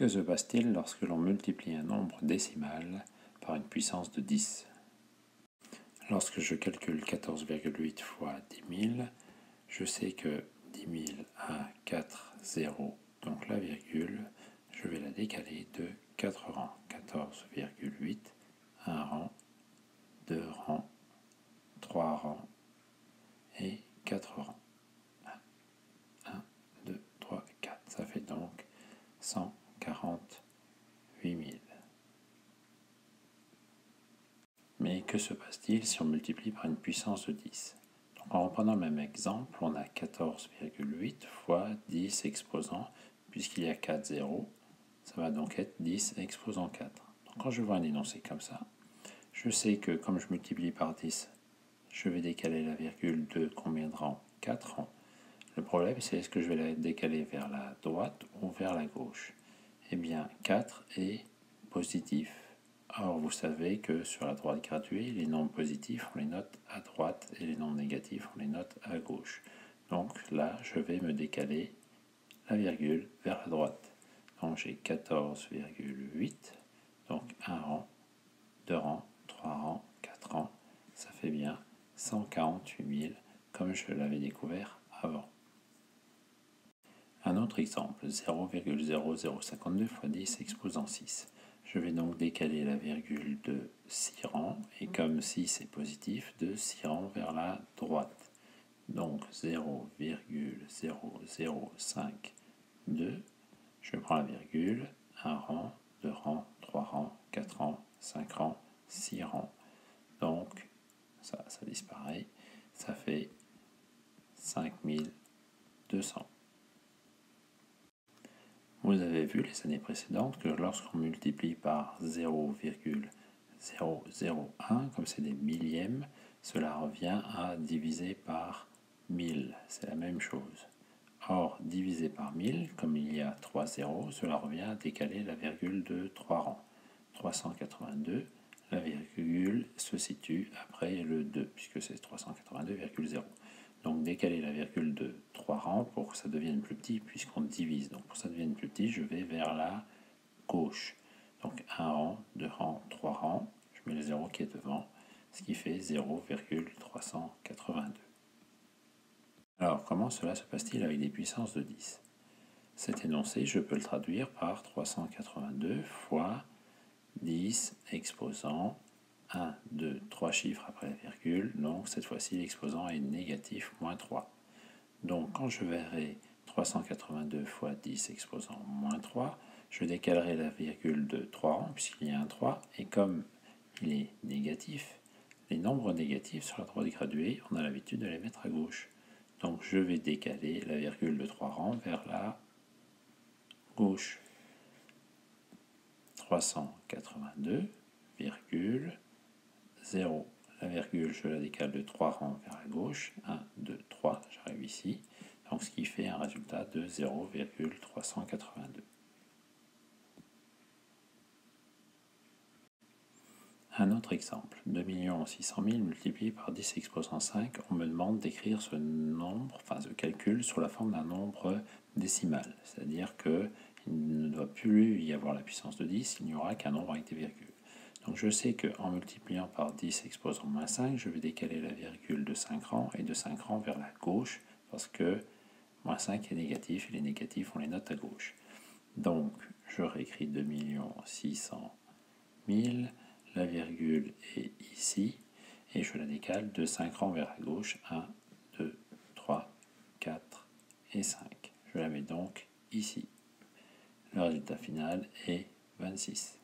Que se passe-t-il lorsque l'on multiplie un nombre décimal par une puissance de 10 ? Lorsque je calcule 14,8 fois 10 000, je sais que 10 000 a 4 zéros, donc la virgule, je vais la décaler de 4 rangs. 14,8, 1 rang, 2 rangs, 3 rangs et 4 rangs. 1, 2, 3, 4. Ça fait donc 148 000. Mais que se passe-t-il si on multiplie par une puissance de 10 ? Donc en reprenant le même exemple, on a 14,8 fois 10 exposant, puisqu'il y a 4 zéros, ça va donc être 10 exposant 4. Donc quand je vois un énoncé comme ça, je sais que comme je multiplie par 10, je vais décaler la virgule de combien de rangs ? 4 rangs. Le problème, c'est est-ce que je vais la décaler vers la droite ou vers la gauche ? Eh bien, 4 est positif. Or, vous savez que sur la droite graduée, les nombres positifs, on les note à droite et les nombres négatifs, on les note à gauche. Donc là, je vais me décaler la virgule vers la droite. Donc j'ai 14,8, donc 1 rang, 2 rangs, 3 rangs, 4 rangs. Ça fait bien 148 000 comme je l'avais découvert avant. Un autre exemple, 0,0052 fois 10 exposant 6. Je vais donc décaler la virgule de 6 rangs, et comme 6 est positif, de 6 rangs vers la droite. Donc 0,0052, je prends la virgule, 1 rang, 2 rangs, 3 rangs, 4 rangs, 5 rangs, 6 rangs. Donc ça disparaît, ça fait 5200. Vous avez vu les années précédentes que lorsqu'on multiplie par 0,001, comme c'est des millièmes, cela revient à diviser par 1000. C'est la même chose. Or, divisé par 1000, comme il y a 3 zéros, cela revient à décaler la virgule de 3 rangs. 382, la virgule se situe après le 2, puisque c'est 382,0. Donc décaler la virgule de 3 rangs pour que ça devienne plus petit, puisqu'on divise. Donc pour que ça devienne plus petit, je vais vers la gauche. Donc 1 rang, 2 rangs, 3 rangs, je mets le 0 qui est devant, ce qui fait 0,382. Alors comment cela se passe-t-il avec des puissances de 10 ? Cet énoncé, je peux le traduire par 382 fois 10 exposant 1, 2, 3 chiffres après la virgule, donc cette fois-ci l'exposant est négatif, moins 3. Donc quand je verrai 382 fois 10 exposant moins 3, je décalerai la virgule de 3 rangs puisqu'il y a un 3, et comme il est négatif, les nombres négatifs sur la droite graduée, on a l'habitude de les mettre à gauche. Donc je vais décaler la virgule de 3 rangs vers la gauche. 382,0. La virgule, je la décale de 3 rangs vers la gauche. 1, 2, 3, j'arrive ici. Donc ce qui fait un résultat de 0,382. Un autre exemple, 2 600 000 multiplié par 10 exposant 5, on me demande d'écrire ce nombre, enfin ce calcul, sous la forme d'un nombre décimal. C'est-à-dire qu'il ne doit plus y avoir la puissance de 10, il n'y aura qu'un nombre avec des virgules. Donc je sais qu'en multipliant par 10 exposant moins 5, je vais décaler la virgule de 5 rangs et de 5 rangs vers la gauche, parce que moins 5 est négatif et les négatifs on les note à gauche. Donc je réécris 2 600 000, la virgule est ici, et je la décale de 5 rangs vers la gauche, 1, 2, 3, 4 et 5. Je la mets donc ici. Le résultat final est 26.